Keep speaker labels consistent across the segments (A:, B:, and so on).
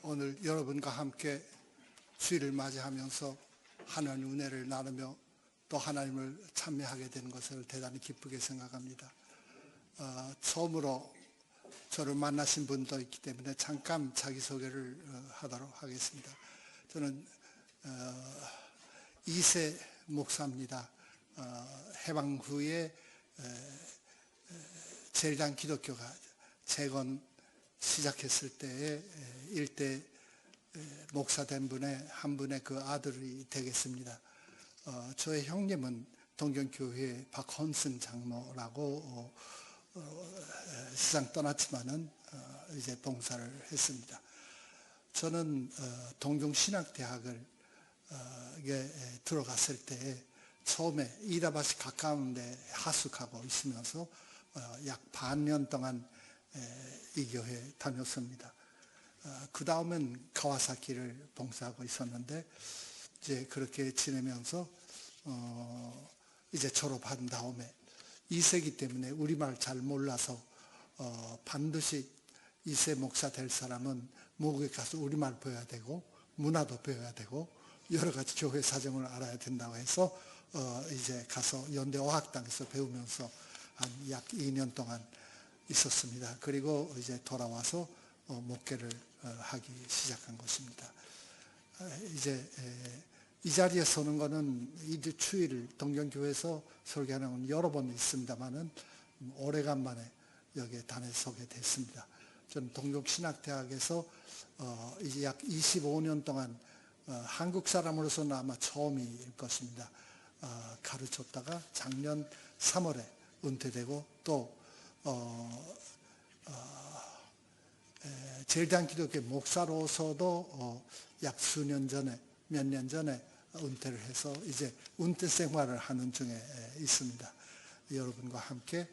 A: 오늘 여러분과 함께 주일을 맞이하면서 하나님의 은혜를 나누며 또 하나님을 찬미하게 되는 것을 대단히 기쁘게 생각합니다. 처음으로 저를 만나신 분도 있기 때문에 잠깐 자기소개를 하도록 하겠습니다. 저는 이세 목사입니다. 해방 후에 제일당 기독교가 재건 시작했을 때에 일대 목사된 한 분의 그 아들이 되겠습니다. 저의 형님은 동경교회 박헌승 장로라고 세상 떠났지만은 이제 봉사를 했습니다. 저는 동경신학대학을 들어갔을 때 처음에 이다밭이 가까운데 하숙하고 있으면서 약 반년 동안 이 교회에 다녔습니다. 그 다음은 가와사키를 봉사하고 있었는데 이제 그렇게 지내면서 이제 졸업한 다음에 2세기 때문에 우리말 잘 몰라서 반드시 2세 목사 될 사람은 모국에 가서 우리말 배워야 되고 문화도 배워야 되고 여러 가지 교회 사정을 알아야 된다고 해서 이제 가서 연대어학당에서 배우면서 한 약 2년 동안 있었습니다. 그리고 이제 돌아와서 목회를 하기 시작한 것입니다. 이제 이 자리에 서는 거는 이제 주일 동경교회에서 설교하는 건 여러 번 있습니다만은 오래간만에 여기에 단에 서게 됐습니다. 저는 동경신학대학에서 이제 약 25년 동안 한국 사람으로서는 아마 처음일 것입니다. 가르쳤다가 작년 3월에 은퇴되고 또 제일당 기독교 목사로서도 약 수년 전에 몇 년 전에 은퇴를 해서 이제 은퇴 생활을 하는 중에 있습니다. 여러분과 함께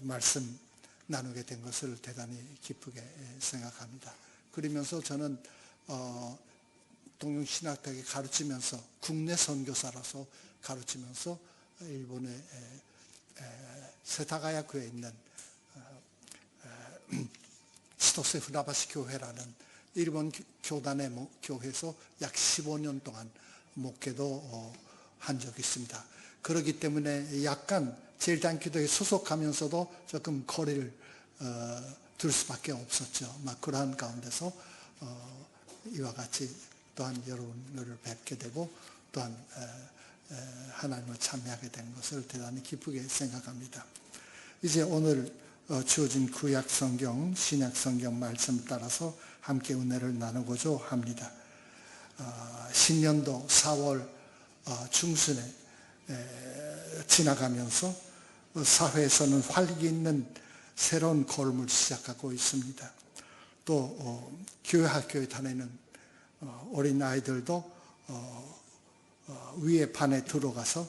A: 말씀 나누게 된 것을 대단히 기쁘게 생각합니다. 그러면서 저는 동경신학대학에 가르치면서 국내 선교사로서 가르치면서 일본의 세타가야쿠에 있는 치토세 후나바시 교회라는 일본 교단의 교회에서 약 15년 동안 목회도 한 적이 있습니다. 그렇기 때문에 약간 제일당 기도에 소속하면서도 조금 거리를 둘 수밖에 없었죠. 막 그러한 가운데서 이와 같이 또한 여러분을 뵙게 되고 또한 하나님을 찬미하게 된 것을 대단히 기쁘게 생각합니다. 이제 오늘 주어진 구약성경, 신약성경 말씀 따라서 함께 은혜를 나누고자 합니다. 신년도 4월 중순에 지나가면서 사회에서는 활기 있는 새로운 걸음을 시작하고 있습니다. 또 교회 학교에 다니는 어린 아이들도 위에 반에 들어가서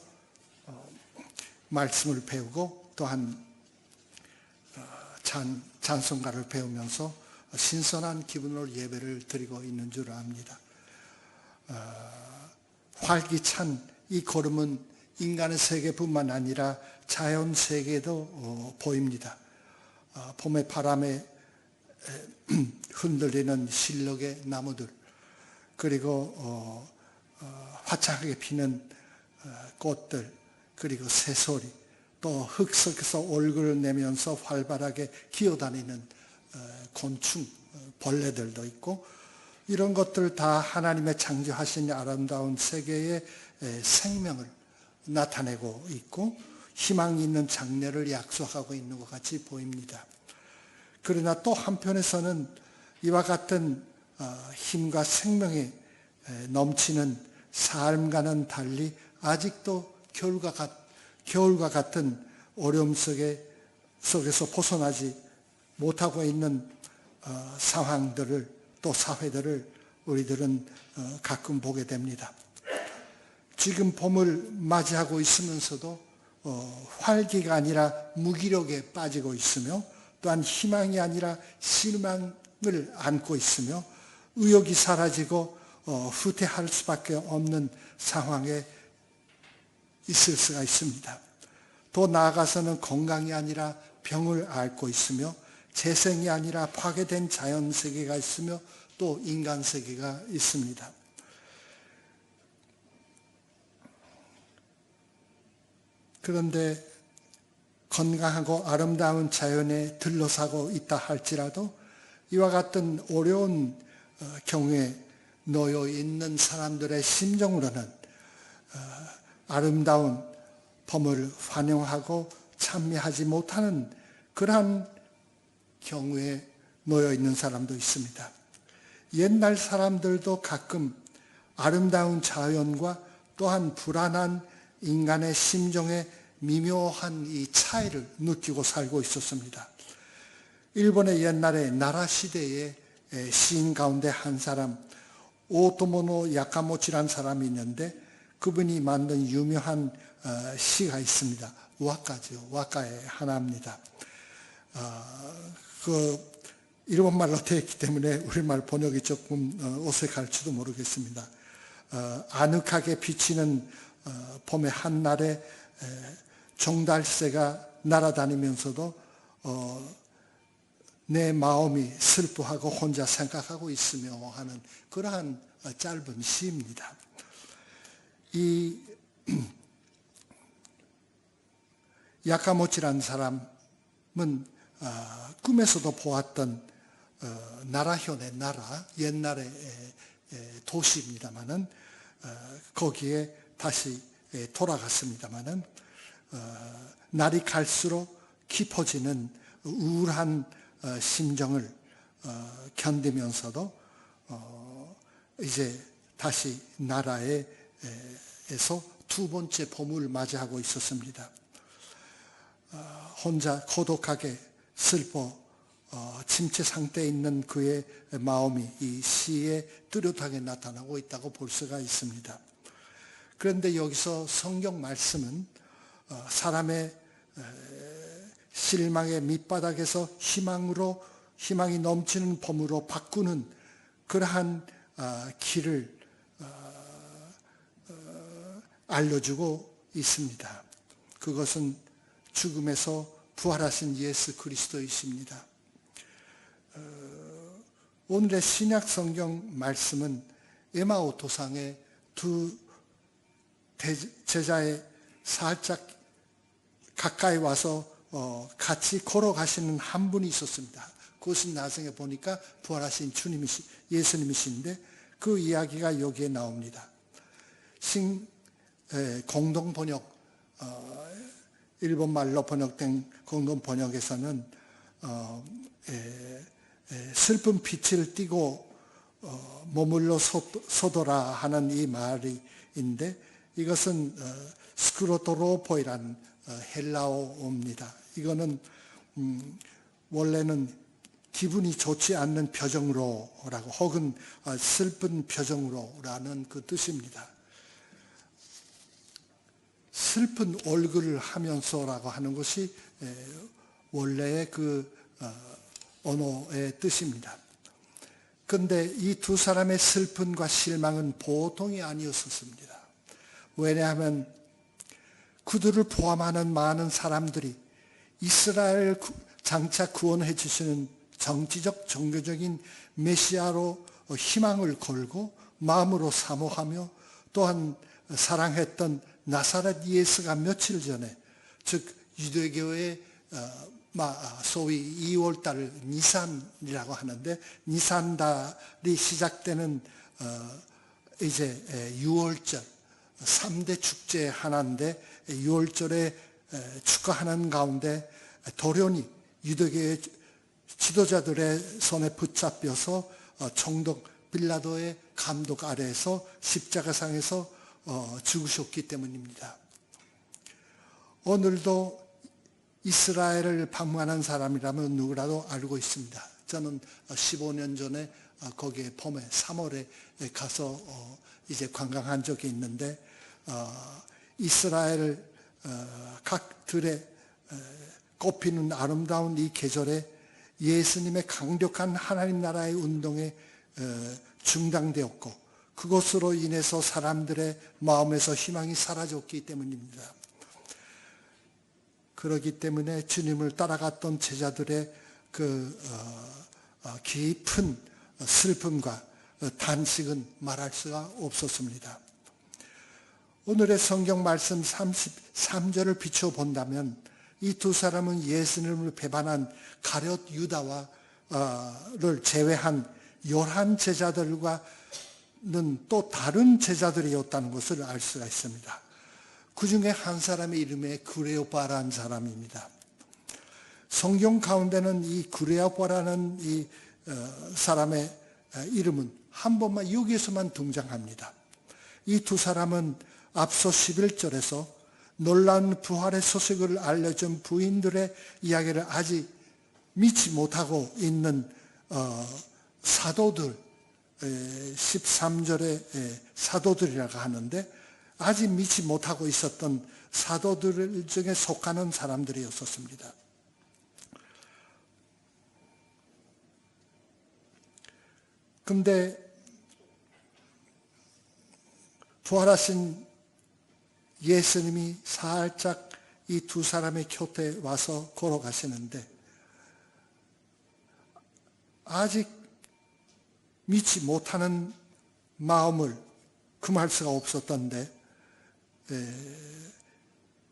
A: 말씀을 배우고 또한 찬송가를 배우면서 신선한 기분으로 예배를 드리고 있는 줄 압니다. 활기찬 이 걸음은 인간의 세계뿐만 아니라 자연 세계도 보입니다. 봄의 바람에 흔들리는 실록의 나무들, 그리고 화창하게 피는 꽃들, 그리고 새소리, 또 흙 속에서 얼굴을 내면서 활발하게 기어다니는 곤충, 벌레들도 있고, 이런 것들 다 하나님의 창조하신 아름다운 세계의 생명을 나타내고 있고 희망이 있는 장래를 약속하고 있는 것 같이 보입니다. 그러나 또 한편에서는 이와 같은 힘과 생명이 넘치는 삶과는 달리 아직도 겨울과 같은 어려움 속에서 벗어나지 못하고 있는 상황들을 또 사회들을 우리들은 가끔 보게 됩니다. 지금 봄을 맞이하고 있으면서도 활기가 아니라 무기력에 빠지고 있으며 또한 희망이 아니라 실망을 안고 있으며 의욕이 사라지고 후퇴할 수밖에 없는 상황에 있을 수가 있습니다. 더 나아가서는 건강이 아니라 병을 앓고 있으며 재생이 아니라 파괴된 자연 세계가 있으며 또 인간 세계가 있습니다. 그런데 건강하고 아름다운 자연에 들러서고 있다 할지라도 이와 같은 어려운 경우에 놓여 있는 사람들의 심정으로는 아름다운 봄을 환영하고 찬미하지 못하는 그러한 경우에 놓여 있는 사람도 있습니다. 옛날 사람들도 가끔 아름다운 자연과 또한 불안한 인간의 심정의 미묘한 이 차이를 느끼고 살고 있었습니다. 일본의 옛날에 나라 시대의 시인 가운데 한 사람, 오토모노 야카모치라는 사람이 있는데 그분이 만든 유명한 시가 있습니다. 와카죠. 와카의 하나입니다. 일본말로 되어 있기 때문에 우리말 번역이 조금 어색할지도 모르겠습니다. 아늑하게 비치는 봄의 한날에 종달새가 날아다니면서도 내 마음이 슬퍼하고 혼자 생각하고 있으며 하는 그러한 짧은 시입니다. 이 야카모치라는 사람은 꿈에서도 보았던 나라현의 나라, 옛날의 도시입니다마는 거기에 다시 돌아갔습니다마는 날이 갈수록 깊어지는 우울한 심정을 견디면서도 이제 다시 나라에서 두 번째 봄을 맞이하고 있었습니다. 혼자 고독하게 슬퍼 침체 상태에 있는 그의 마음이 이 시에 뚜렷하게 나타나고 있다고 볼 수가 있습니다. 그런데 여기서 성경 말씀은 사람의 실망의 밑바닥에서 희망이 넘치는 봄으로 바꾸는 그러한 길을 알려주고 있습니다. 그것은 죽음에서 부활하신 예수 그리스도이십니다. 오늘의 신약 성경 말씀은 에마오 도상의 두 제자의 살짝 가까이 와서 같이 걸어가시는 한 분이 있었습니다. 그것은 나중에 보니까 부활하신 예수님이신데 그 이야기가 여기에 나옵니다. 공동번역, 일본말로 번역된 공동번역에서는 슬픈 빛을 띠고 머물러 서더라 하는 이 말인데 이것은 스크로토로포이라는 헬라어입니다. 이거는 원래는 기분이 좋지 않는 표정으로라고 혹은 슬픈 표정으로라는 그 뜻입니다. 슬픈 얼굴을 하면서라고 하는 것이 원래의 그 언어의 뜻입니다. 그런데 이 두 사람의 슬픔과 실망은 보통이 아니었습니다. 왜냐하면 그들을 포함하는 많은 사람들이 이스라엘을 장차 구원해 주시는 정치적 종교적인 메시아로 희망을 걸고 마음으로 사모하며 또한 사랑했던 나사렛 예수가 며칠 전에 즉 유대교의 소위 2월달 니산이라고 하는데 니산달이 시작되는 이제 6월절 3대 축제 하나인데 6월절에 축하하는 가운데 돌연히 유대교의 지도자들의 손에 붙잡혀서 총독 빌라도의 감독 아래에서 십자가상에서 죽으셨기 때문입니다. 오늘도 이스라엘을 방문하는 사람이라면 누구라도 알고 있습니다. 저는 15년 전에 거기에 봄에 3월에 가서 이제 관광한 적이 있는데 이스라엘 각 들에 꽃피는 아름다운 이 계절에 예수님의 강력한 하나님 나라의 운동에 중단되었고 그것으로 인해서 사람들의 마음에서 희망이 사라졌기 때문입니다. 그렇기 때문에 주님을 따라갔던 제자들의 그 깊은 슬픔과 단식은 말할 수가 없었습니다. 오늘의 성경 말씀 33절을 비춰본다면 이 두 사람은 예수님을 배반한 가룟 유다를 제외한 11 제자들과는 또 다른 제자들이었다는 것을 알 수가 있습니다. 그 중에 한 사람의 이름이 구레오바라는 사람입니다. 성경 가운데는 이 구레오바라는 이 사람의 이름은 한 번만 여기에서만 등장합니다. 이 두 사람은 앞서 11절에서 놀라운 부활의 소식을 알려준 부인들의 이야기를 아직 믿지 못하고 있는 사도들, 13절에 사도들이라고 하는데 아직 믿지 못하고 있었던 사도들 중에 속하는 사람들이었습니다. 그런데 부활하신 예수님이 살짝 이 두 사람의 곁에 와서 걸어가시는데 아직 믿지 못하는 마음을 금할 수가 없었던데,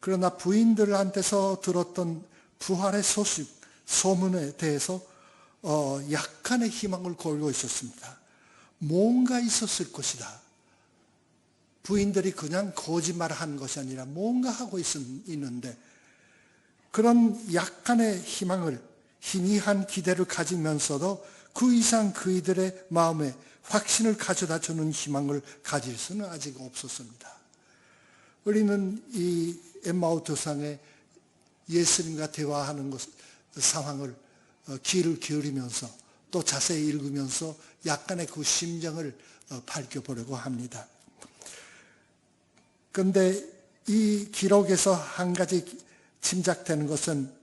A: 그러나 부인들한테서 들었던 부활의 소식, 소문에 대해서 약간의 희망을 걸고 있었습니다. 뭔가 있었을 것이다. 부인들이 그냥 거짓말한 것이 아니라 뭔가 하고 있는데 그런 약간의 희망을, 희미한 기대를 가지면서도 그 이상 그이들의 마음에 확신을 가져다 주는 희망을 가질 수는 아직 없었습니다. 우리는 이 엠마우스상에 예수님과 대화하는 상황을 귀를 기울이면서 또 자세히 읽으면서 약간의 그 심정을 밝혀보려고 합니다. 그런데 이 기록에서 한 가지 짐작되는 것은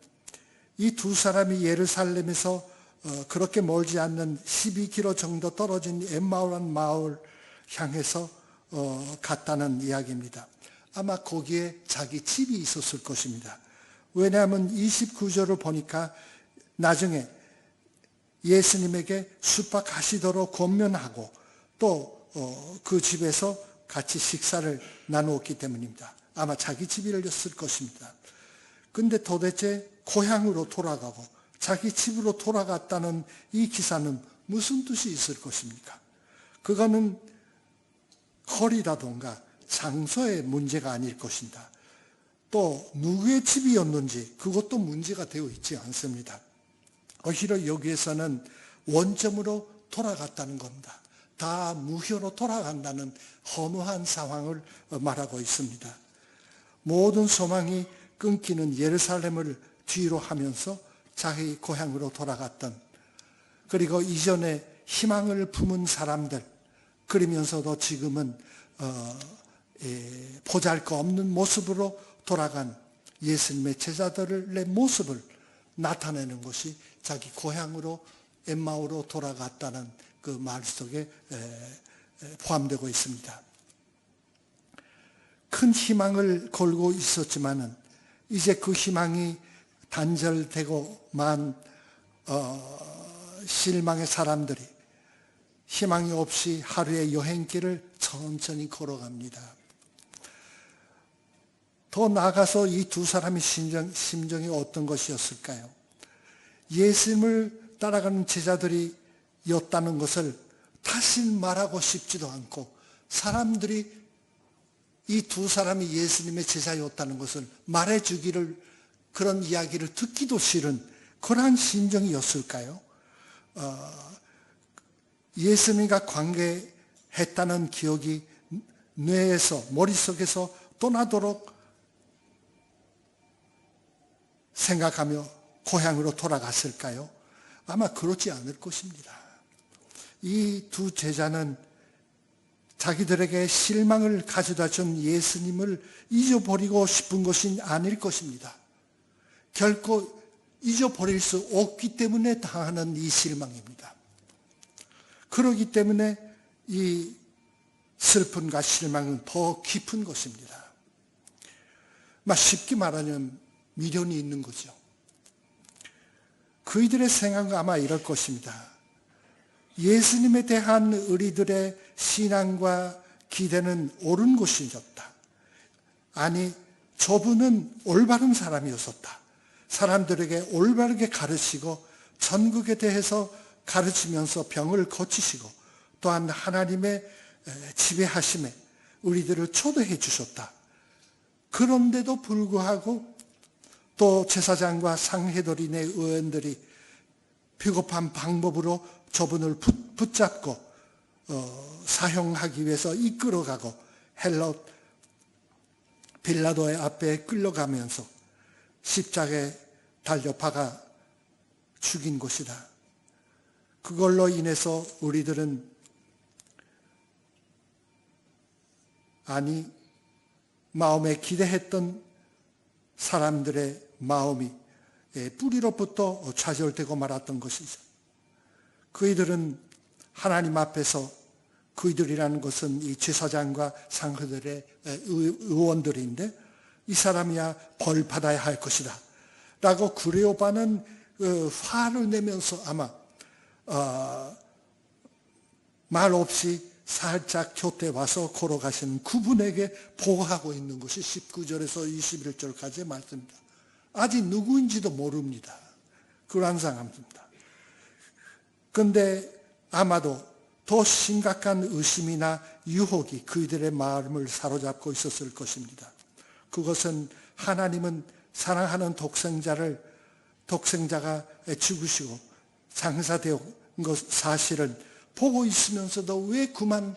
A: 이 두 사람이 예루살렘에서 그렇게 멀지 않는 12km 정도 떨어진 엠마오라는 마을 향해서 갔다는 이야기입니다. 아마 거기에 자기 집이 있었을 것입니다. 왜냐하면 29절을 보니까 나중에 예수님에게 숙박하시도록 권면하고 또 그 집에서 같이 식사를 나누었기 때문입니다. 아마 자기 집이었을 것입니다. 근데 도대체 고향으로 돌아가고 자기 집으로 돌아갔다는 이 기사는 무슨 뜻이 있을 것입니까? 그거는 거리라던가 장소의 문제가 아닐 것입니다. 또 누구의 집이었는지 그것도 문제가 되어 있지 않습니다. 오히려 여기에서는 원점으로 돌아갔다는 겁니다. 다 무효로 돌아간다는 허무한 상황을 말하고 있습니다. 모든 소망이 끊기는 예루살렘을 뒤로 하면서 자기 고향으로 돌아갔던, 그리고 이전에 희망을 품은 사람들, 그러면서도 지금은 보잘것없는 모습으로 돌아간 예수님의 제자들의 모습을 나타내는 것이 자기 고향으로 엠마오로 돌아갔다는 그 말 속에 포함되고 있습니다. 큰 희망을 걸고 있었지만은 이제 그 희망이 단절되고만 실망의 사람들이 희망이 없이 하루의 여행길을 천천히 걸어갑니다. 더 나아가서 이 두 사람의 심정이 어떤 것이었을까요? 예수님을 따라가는 제자들이었다는 것을 다시 말하고 싶지도 않고, 사람들이 이 두 사람이 예수님의 제자였다는 것을 말해주기를, 그런 이야기를 듣기도 싫은 그러한 심정이었을까요? 예수님과 관계했다는 기억이 뇌에서, 머릿속에서 떠나도록 생각하며 고향으로 돌아갔을까요? 아마 그렇지 않을 것입니다. 이 두 제자는 자기들에게 실망을 가져다 준 예수님을 잊어버리고 싶은 것이 아닐 것입니다. 결코 잊어버릴 수 없기 때문에 당하는 이 실망입니다. 그렇기 때문에 이 슬픔과 실망은 더 깊은 것입니다. 쉽게 말하면 미련이 있는 거죠. 그이들의 생각은 아마 이럴 것입니다. 예수님에 대한 우리들의 신앙과 기대는 옳은 것이었다. 아니, 저분은 올바른 사람이었었다. 사람들에게 올바르게 가르치고 전국에 대해서 가르치면서 병을 고치시고 또한 하나님의 지배하심에 우리들을 초대해 주셨다. 그런데도 불구하고 또 제사장과 상헤드린의 의원들이 비겁한 방법으로 저분을 붙잡고 사형하기 위해서 이끌어가고 헬롯 빌라도의 앞에 끌려가면서 십자가에 달려 박아 죽인 것이다. 그걸로 인해서 우리들은 아니 마음에 기대했던 사람들의 마음이 뿌리로부터 좌절되고 말았던 것이죠. 그이들은 하나님 앞에서 그이들이라는 것은 이 제사장과 상흐들의 의원들인데 이 사람이야 벌 받아야 할 것이다 라고 구레오바는 화를 내면서 아마 말 없이 살짝 곁에 와서 걸어가시는 그분에게 보호하고 있는 것이 19절에서 21절까지의 말씀입니다. 아직 누구인지도 모릅니다. 그러한 사람입니다. 그런데 아마도 더 심각한 의심이나 유혹이 그들의 마음을 사로잡고 있었을 것입니다. 그것은 하나님은 사랑하는 독생자가 죽으시고 장사되어 것 사실은 보고 있으면서도 왜 그만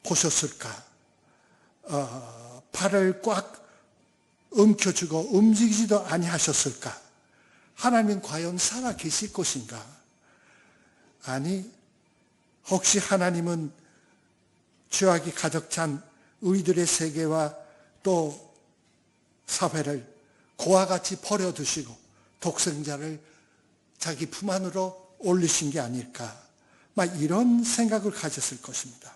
A: 보셨을까? 발을 꽉 움켜쥐고 움직이지도 아니하셨을까? 하나님은 과연 살아 계실 것인가? 아니, 혹시 하나님은 죄악이 가득 찬 우리들의 세계와 또 사회를 고와 같이 버려두시고 독생자를 자기 품 안으로 올리신 게 아닐까? 막 이런 생각을 가졌을 것입니다.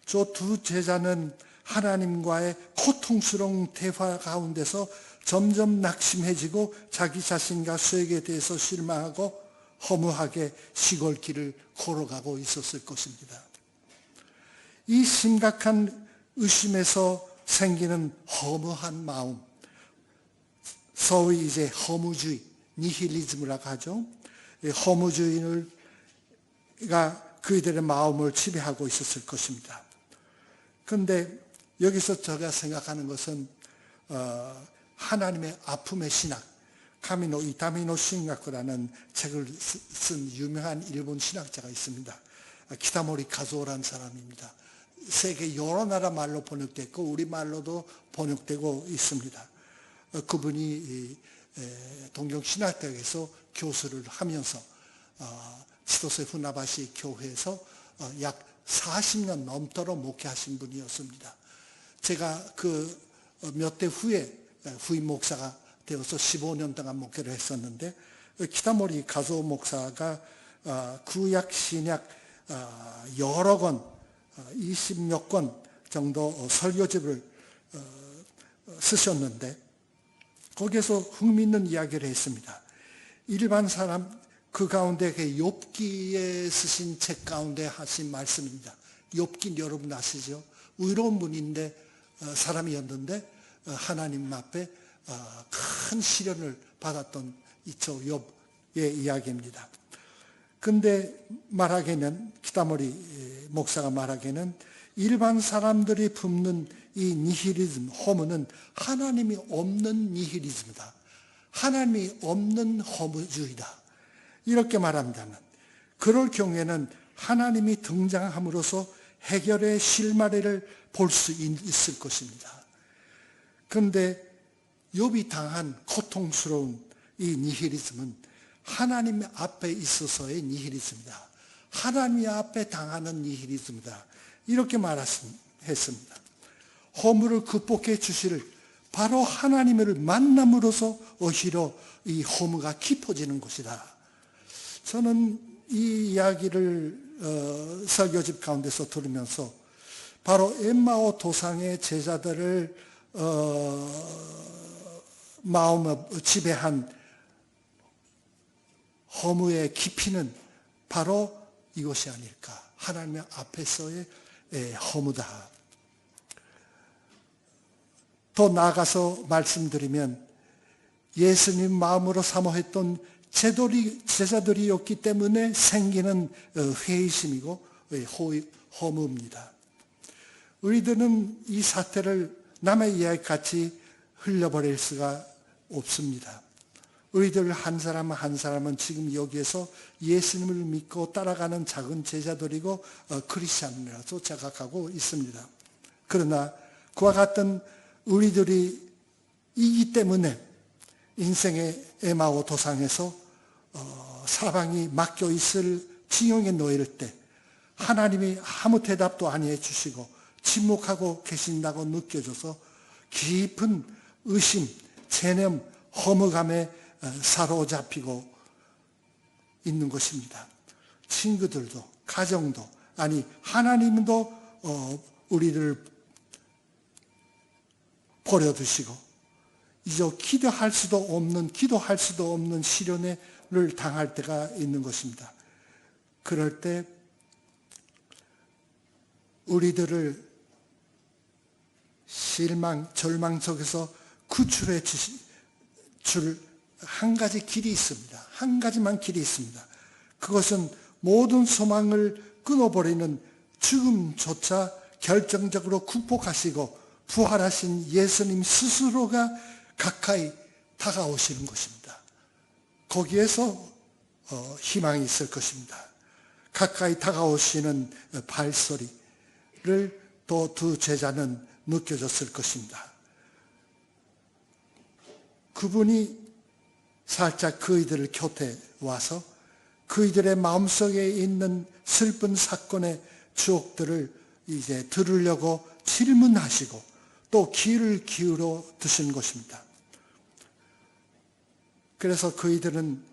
A: 저 두 제자는 하나님과의 고통스러운 대화 가운데서 점점 낙심해지고 자기 자신과 수액에 대해서 실망하고 허무하게 시골길을 걸어가고 있었을 것입니다. 이 심각한 의심에서 생기는 허무한 마음, 소위 이제 허무주의, 니힐리즘이라고 하죠. 허무주의가 그들의 마음을 지배하고 있었을 것입니다. 그런데 여기서 제가 생각하는 것은 하나님의 아픔의 신학, 카미노 이타미노 신학이라는 책을 쓴 유명한 일본 신학자가 있습니다. 키타모리 카즈오라는 사람입니다. 세계 여러 나라 말로 번역됐고 우리말로도 번역되고 있습니다. 그분이 동경신학대학에서 교수를 하면서 치토세 후나바시 교회에서 약 40년 넘도록 목회하신 분이었습니다. 제가 그 몇 대 후에 후임 목사가 되어서 15년 동안 목회를 했었는데 키타모리 가조 목사가 구약 신약 여러 권 20몇 권 정도 설교집을 쓰셨는데 거기에서 흥미있는 이야기를 했습니다. 일반 사람 그 가운데 욥기에 쓰신 책 가운데 하신 말씀입니다. 욥기 여러분 아시죠? 의로운 분인데 사람이었는데 하나님 앞에 큰 시련을 받았던 이쪽 욥의 이야기입니다. 근데 말하기는 키타모리 목사가 말하기는 일반 사람들이 품는 이 니힐리즘, 허무는 하나님이 없는 니힐리즘이다. 하나님이 없는 허무주의다. 이렇게 말한다면 그럴 경우에는 하나님이 등장함으로써 해결의 실마리를 볼 수 있을 것입니다. 그런데 욥이 당한 고통스러운 이 니힐리즘은 하나님 앞에 있어서의 니힐리즘이다. 하나님 앞에 당하는 니힐리즘이다. 이렇게 말했습니다. 허물을 극복해 주실 바로 하나님을 만남으로써 오히려 이 허무가 깊어지는 것이다. 저는 이 이야기를 설교집 가운데서 들으면서 바로 엠마오 도상의 제자들을 마음을 지배한 허무의 깊이는 바로 이것이 아닐까. 하나님 앞에서의 허무다. 더 나아가서 말씀드리면 예수님 마음으로 사모했던 제자들이었기 때문에 생기는 회의심이고 허무입니다. 우리들은 이 사태를 남의 이야기같이 흘려버릴 수가 없습니다. 우리들 한 사람 한 사람은 지금 여기에서 예수님을 믿고 따라가는 작은 제자들이고 크리스찬이라서 자각하고 있습니다. 그러나 그와 같은 우리들이 이기 때문에 인생의 에마오 도상에서 사방이 막혀 있을 징용에 놓일 때 하나님이 아무 대답도 안 해주시고 침묵하고 계신다고 느껴져서 깊은 의심, 체념, 허무감에 사로잡히고 있는 것입니다. 친구들도, 가정도, 아니 하나님도 우리를 버려두시고 이제 기도할 수도 없는 시련을 당할 때가 있는 것입니다. 그럴 때 우리들을 실망, 절망 속에서 구출해 줄 한 가지 길이 있습니다. 한 가지만 길이 있습니다. 그것은 모든 소망을 끊어버리는 죽음조차 결정적으로 극복하시고 부활하신 예수님 스스로가 가까이 다가오시는 것입니다. 거기에서 희망이 있을 것입니다. 가까이 다가오시는 발소리를 또 두 제자는 느껴졌을 것입니다. 그분이 살짝 그이들을 곁에 와서 그이들의 마음속에 있는 슬픈 사건의 추억들을 이제 들으려고 질문하시고 또 귀를 기울여 드신 것입니다. 그래서 그이들은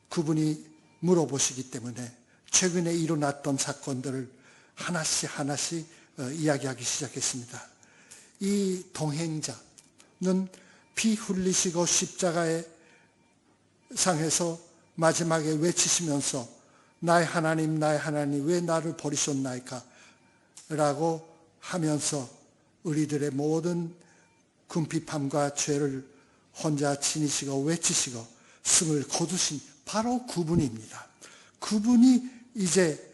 A: 그분이 물어보시기 때문에 최근에 일어났던 사건들을 하나씩 이야기하기 시작했습니다. 이 동행자는 피 흘리시고 십자가에 상해서 마지막에 외치시면서 나의 하나님 왜 나를 버리셨나이까 라고 하면서 우리들의 모든 궁핍함과 죄를 혼자 지니시고 외치시고 승을 거두신 바로 그분입니다. 그분이 이제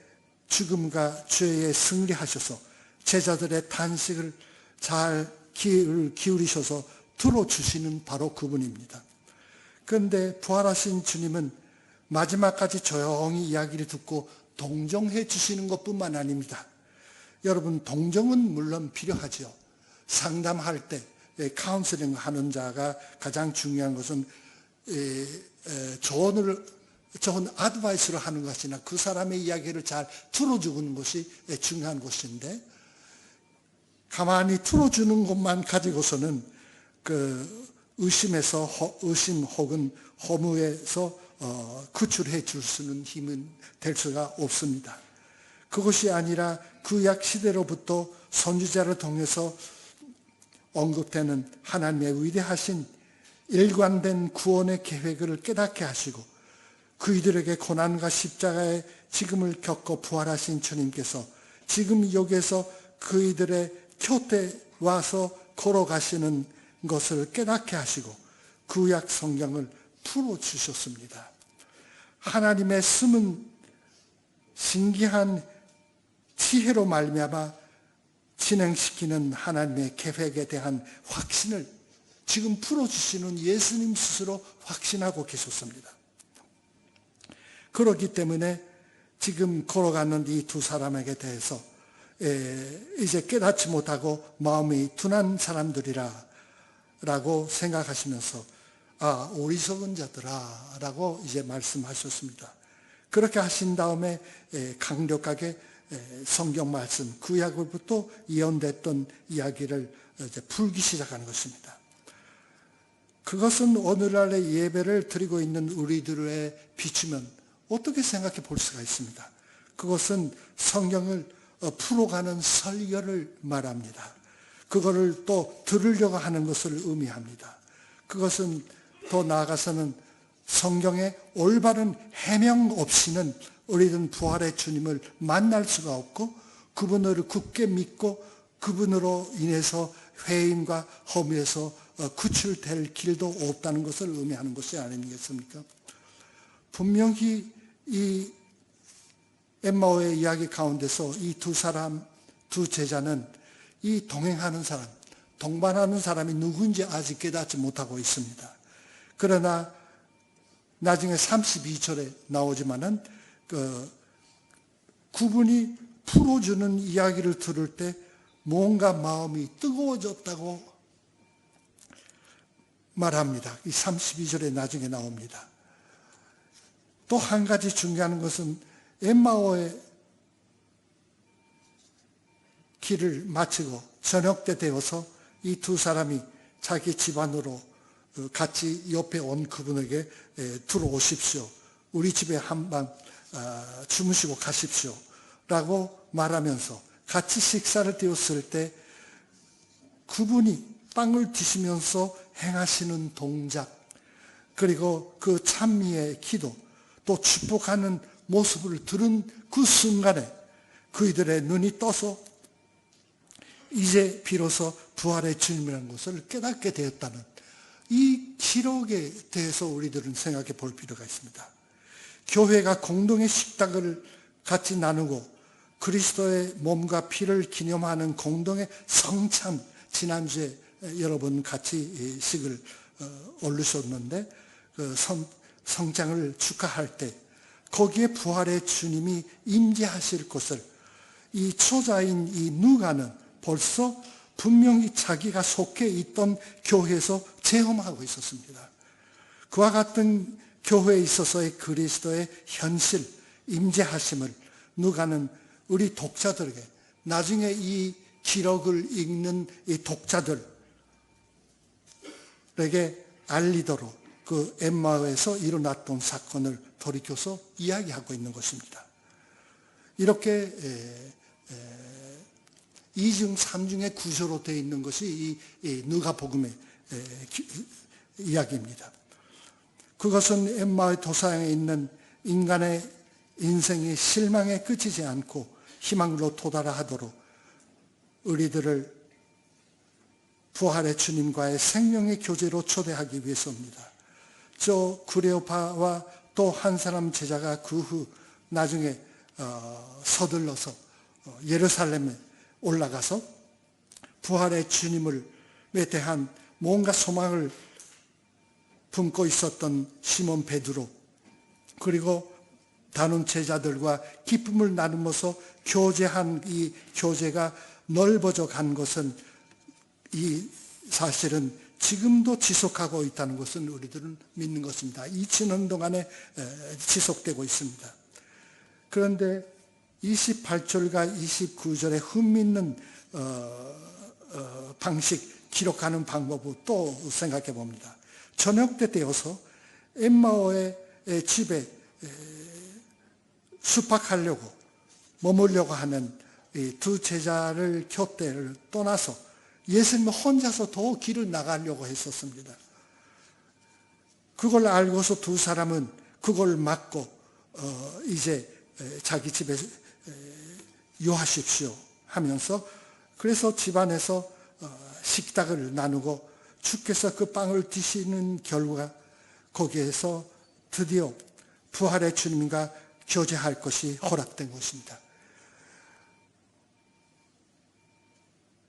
A: 죽음과 죄에 승리하셔서 제자들의 탄식을 잘 귀를 기울이셔서 들어주시는 바로 그분입니다. 그런데 부활하신 주님은 마지막까지 조용히 이야기를 듣고 동정해 주시는 것뿐만 아닙니다. 여러분, 동정은 물론 필요하죠. 상담할 때 카운슬링 하는 자가 가장 중요한 것은 좋은 아드바이스를 하는 것이나 그 사람의 이야기를 잘 들어주는 것이 중요한 것인데 가만히 들어주는 것만 가지고서는 그 의심 혹은 허무에서 구출해 줄 수는 힘은 될 수가 없습니다. 그것이 아니라 구약 시대로부터 선지자를 통해서 언급되는 하나님의 위대하신 일관된 구원의 계획을 깨닫게 하시고 그이들에게 고난과 십자가의 지금을 겪고 부활하신 주님께서 지금 여기에서 그이들의 곁에 와서 걸어가시는 것을 깨닫게 하시고 구약 성경을 풀어주셨습니다. 하나님의 숨은 신기한 지혜로 말미암아 진행시키는 하나님의 계획에 대한 확신을 지금 풀어주시는 예수님 스스로 확신하고 계셨습니다. 그렇기 때문에 지금 걸어가는 이 두 사람에게 대해서 이제 깨닫지 못하고 마음이 둔한 사람들이라 라고 생각하시면서 어리석은 자들아 라고 이제 말씀하셨습니다. 그렇게 하신 다음에 강력하게 성경 말씀 구약으로부터 예언됐던 이야기를 이제 풀기 시작하는 것입니다. 그것은 오늘날의 예배를 드리고 있는 우리들에 비추면 어떻게 생각해 볼 수가 있습니다. 그것은 성경을 풀어가는 설교를 말합니다. 그거를 또 들으려고 하는 것을 의미합니다. 그것은 더 나아가서는 성경의 올바른 해명 없이는 우리는 부활의 주님을 만날 수가 없고 그분을 굳게 믿고 그분으로 인해서 회인과 허무에서 구출될 길도 없다는 것을 의미하는 것이 아니겠습니까? 분명히 이 엠마오의 이야기 가운데서 이 두 제자는 이 동행하는 사람, 동반하는 사람이 누구인지 아직 깨닫지 못하고 있습니다. 그러나 나중에 32절에 나오지만은 그분이 풀어주는 이야기를 들을 때 뭔가 마음이 뜨거워졌다고 말합니다. 이 32절에 나중에 나옵니다. 또 한 가지 중요한 것은 엠마오의 길을 마치고 저녁 때 되어서 이 두 사람이 자기 집안으로 같이 옆에 온 그분에게 들어오십시오. 우리 집에 한밤 주무시고 가십시오. 라고 말하면서 같이 식사를 때웠을 때 그분이 빵을 드시면서 행하시는 동작, 그리고 그 찬미의 기도, 또 축복하는 모습을 들은 그 순간에 그이들의 눈이 떠서 이제 비로소 부활의 주님이라는 것을 깨닫게 되었다는 이 기록에 대해서 우리들은 생각해 볼 필요가 있습니다. 교회가 공동의 식탁을 같이 나누고 그리스도의 몸과 피를 기념하는 공동의 성찬, 지난주에 여러분 같이 식을 올리셨는데 그 성장을 축하할 때 거기에 부활의 주님이 임재하실 것을 이 초자인 이 누가는 벌써 분명히 자기가 속해 있던 교회에서 체험하고 있었습니다. 그와 같은 교회에 있어서의 그리스도의 현실, 임재하심을 누가는 우리 독자들에게, 나중에 이 기록을 읽는 이 독자들에게 알리도록 그 엠마오에서 일어났던 사건을 돌이켜서 이야기하고 있는 것입니다. 이렇게 2중 3중의 구조로 되어 있는 것이 이 누가복음의 이야기입니다. 그것은 엠마오의 도상에 있는 인간의 인생이 실망에 그치지 않고 희망으로 도달하도록 우리들을 부활의 주님과의 생명의 교제로 초대하기 위해서입니다. 저 구레오파와 또 한 사람 제자가 그 후 나중에 서둘러서 예루살렘에 올라가서 부활의 주님에 대한 뭔가 소망을 품고 있었던 시몬 베드로, 그리고 다른 제자들과 기쁨을 나누면서 교제한 이 교제가 넓어져 간 것은 이 사실은 지금도 지속하고 있다는 것은 우리들은 믿는 것입니다. 2000년 동안에 지속되고 있습니다. 그런데 28절과 29절의 흥미있는 방식, 기록하는 방법을 또 생각해 봅니다. 저녁 때 되어서 엠마오의 집에 숙박하려고 머물려고 하는 이 두 제자를 곁대를 떠나서 예수님은 혼자서 더 길을 나가려고 했었습니다. 그걸 알고서 두 사람은 그걸 막고 이제 자기 집에 유하십시오 하면서, 그래서 집안에서 식탁을 나누고 주께서 그 빵을 드시는 결과 거기에서 드디어 부활의 주님과 교제할 것이 허락된 것입니다.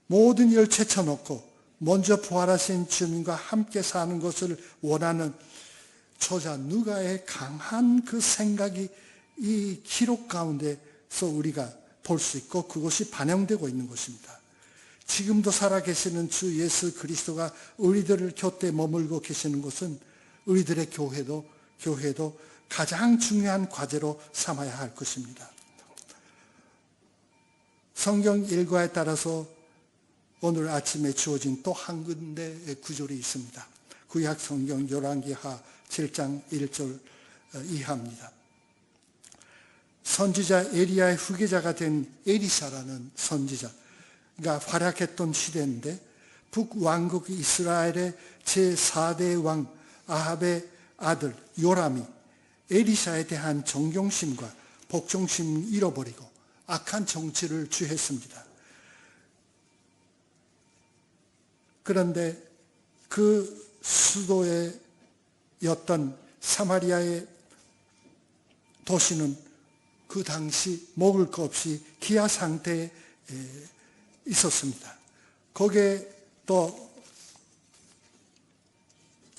A: 모든 일 제쳐놓고 먼저 부활하신 주님과 함께 사는 것을 원하는 저자 누가의 강한 그 생각이 이 기록 가운데서 우리가 볼 수 있고 그것이 반영되고 있는 것입니다. 지금도 살아계시는 주 예수 그리스도가 우리들을 곁에 머물고 계시는 것은 우리들의 교회도 가장 중요한 과제로 삼아야 할 것입니다. 성경 일과에 따라서 오늘 아침에 주어진 또 한 군데의 구절이 있습니다. 구약 성경 열왕기하 7장 1절 이하입니다. 선지자 에리야의 후계자가 된 에리사라는 선지자가 활약했던 시대인데 북왕국 이스라엘의 제4대 왕 아합의 아들 요람이 에리샤에 대한 존경심과 복종심을 잃어버리고 악한 정치를 취했습니다. 그런데 그 수도였던 사마리아의 도시는 그 당시 먹을 것 없이 기아 상태에 있었습니다. 거기에 또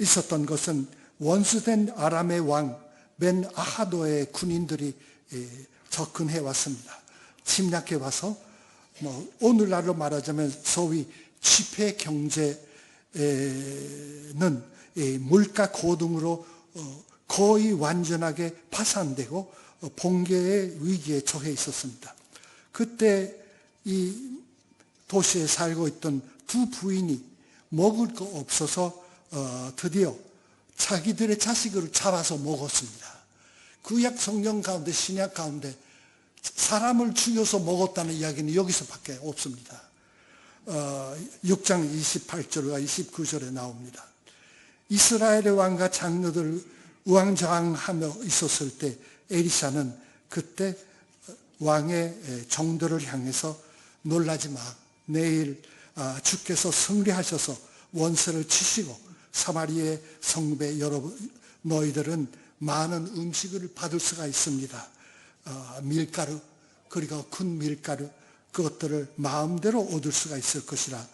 A: 있었던 것은 원수된 아람의 왕 벤 아하도의 군인들이 접근해 왔습니다. 침략해 와서 오늘날로 말하자면 소위 지폐 경제는 물가 고등으로 거의 완전하게 파산되고 붕괴의 위기에 처해 있었습니다. 그때 이 도시에 살고 있던 두 부인이 먹을 거 없어서 드디어 자기들의 자식을 잡아서 먹었습니다. 구약 성경 가운데 신약 가운데 사람을 죽여서 먹었다는 이야기는 여기서밖에 없습니다. 6장 28절과 29절에 나옵니다. 이스라엘의 왕과 장로들 우왕좌왕하며 있었을 때 에리샤는 그때 왕의 정도를 향해서 놀라지 마. 내일 주께서 승리하셔서 원수를 치시고 사마리아의 성배 여러분 너희들은 많은 음식을 받을 수가 있습니다. 밀가루 그리고 큰 밀가루 그것들을 마음대로 얻을 수가 있을 것이라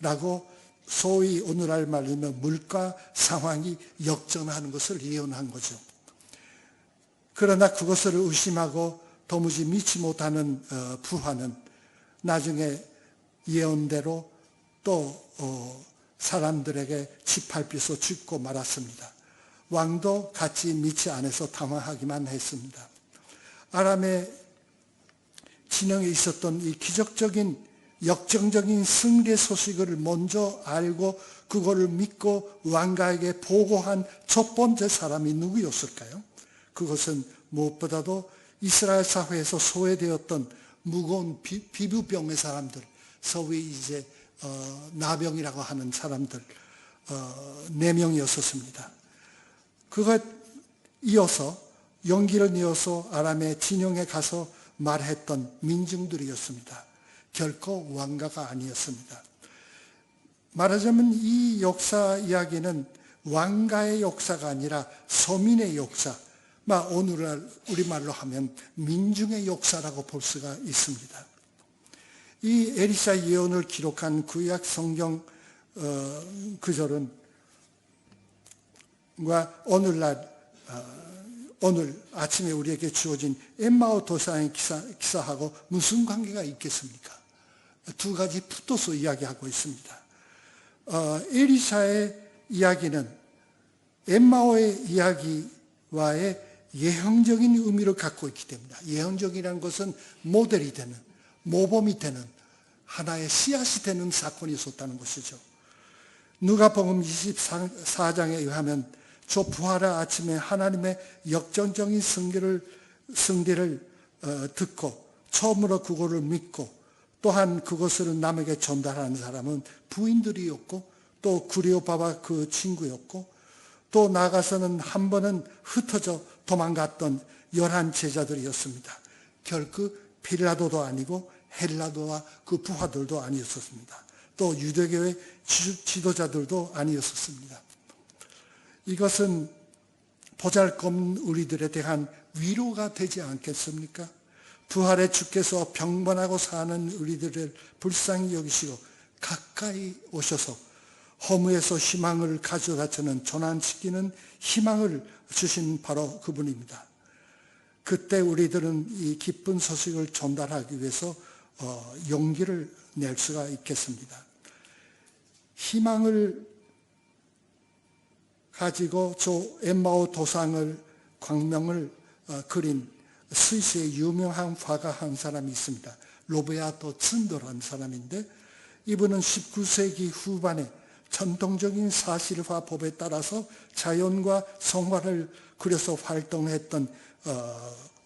A: 라고 소위 오늘날 말이면 물가 상황이 역전하는 것을 예언한 거죠. 그러나 그것을 의심하고 도무지 믿지 못하는 부하는 나중에 예언대로 또 사람들에게 짓밟혀서 죽고 말았습니다. 왕도 같이 믿지 않아서 당황하기만 했습니다. 아람의 진영에 있었던 이 기적적인 역정적인 승리의 소식을 먼저 알고 그거를 믿고 왕가에게 보고한 첫 번째 사람이 누구였을까요? 그것은 무엇보다도 이스라엘 사회에서 소외되었던 무거운 피부병의 사람들, 소위 이제 나병이라고 하는 사람들 4명이었었습니다. 그것 이어서 용기를 내어서 아람의 진영에 가서 말했던 민중들이었습니다. 결코 왕가가 아니었습니다. 말하자면 이 역사 이야기는 왕가의 역사가 아니라 서민의 역사, 오늘날 우리말로 하면 민중의 역사라고 볼 수가 있습니다. 이 에리샤 예언을 기록한 구약 성경 구절은 오늘 아침에 우리에게 주어진 엠마오 도상의 기사하고 무슨 관계가 있겠습니까? 두 가지 붙어서 이야기하고 있습니다. 에리샤의 이야기는 엠마오의 이야기와의 예형적인 의미를 갖고 있기 때문에 예형적이라는 것은 모델이 되는 모범이 되는 하나의 씨앗이 되는 사건이 있었다는 것이죠. 누가복음 24장에 의하면 저 부활의 아침에 하나님의 역전적인 승리를 듣고 처음으로 그거를 믿고 또한 그것을 남에게 전달하는 사람은 부인들이었고 또 구레오바와 그 친구였고 또 나아가서는 한 번은 흩어져 도망갔던 11 제자들이었습니다. 결코 빌라도도 아니고 헬라도와 그 부하들도 아니었습니다. 또 유대교의 지도자들도 아니었습니다. 이것은 보잘것없는 우리들에 대한 위로가 되지 않겠습니까? 부활의 주께서 병번하고 사는 우리들을 불쌍히 여기시고 가까이 오셔서 허무에서 희망을 가져다 주는 전환시키는 희망을 주신 바로 그분입니다. 그때 우리들은 이 기쁜 소식을 전달하기 위해서 용기를 낼 수가 있겠습니다. 희망을 가지고 저 엠마오 도상을 광명을 그린 스위스의 유명한 화가 한 사람이 있습니다. 로베아토 츤더라는 사람인데 이분은 19세기 후반에 전통적인 사실화법에 따라서 자연과 성화를 그려서 활동했던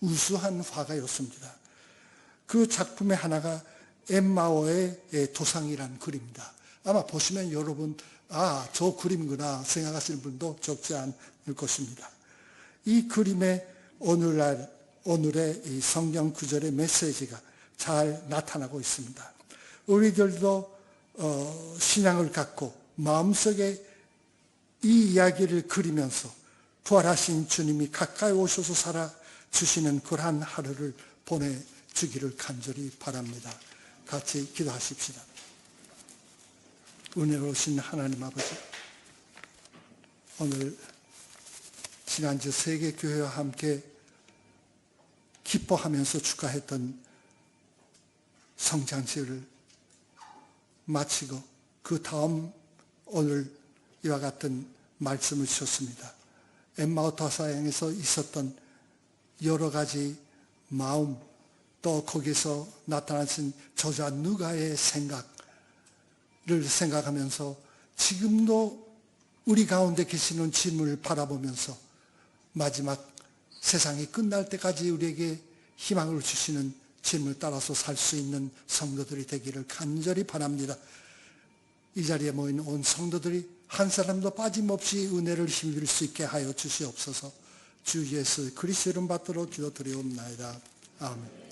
A: 우수한 화가였습니다. 그 작품의 하나가 엠마오의 도상이라는 글입니다. 아마 보시면 여러분 아, 저 그림이구나 생각하시는 분도 적지 않을 것입니다. 이 그림에 오늘의 이 성경 구절의 메시지가 잘 나타나고 있습니다. 우리들도 신앙을 갖고 마음속에 이 이야기를 그리면서 부활하신 주님이 가까이 오셔서 살아주시는 그러한 하루를 보내주기를 간절히 바랍니다. 같이 기도하십시다. 은혜로우신 하나님 아버지, 오늘 지난주 세계교회와 함께 기뻐하면서 축하했던 성장식을 마치고 그 다음 오늘 이와 같은 말씀을 주셨습니다. 엠마오 다사양에서 있었던 여러 가지 마음, 또 거기서 나타나신 저자 누가의 생각을 생각하면서 지금도 우리 가운데 계시는 주님을 바라보면서 마지막 세상이 끝날 때까지 우리에게 희망을 주시는 주님을 따라서 살 수 있는 성도들이 되기를 간절히 바랍니다. 이 자리에 모인 온 성도들이 한 사람도 빠짐없이 은혜를 힘입을 수 있게 하여 주시옵소서. 주 예수 그리스도 이름 받들어 기도드리옵나이다. 아멘.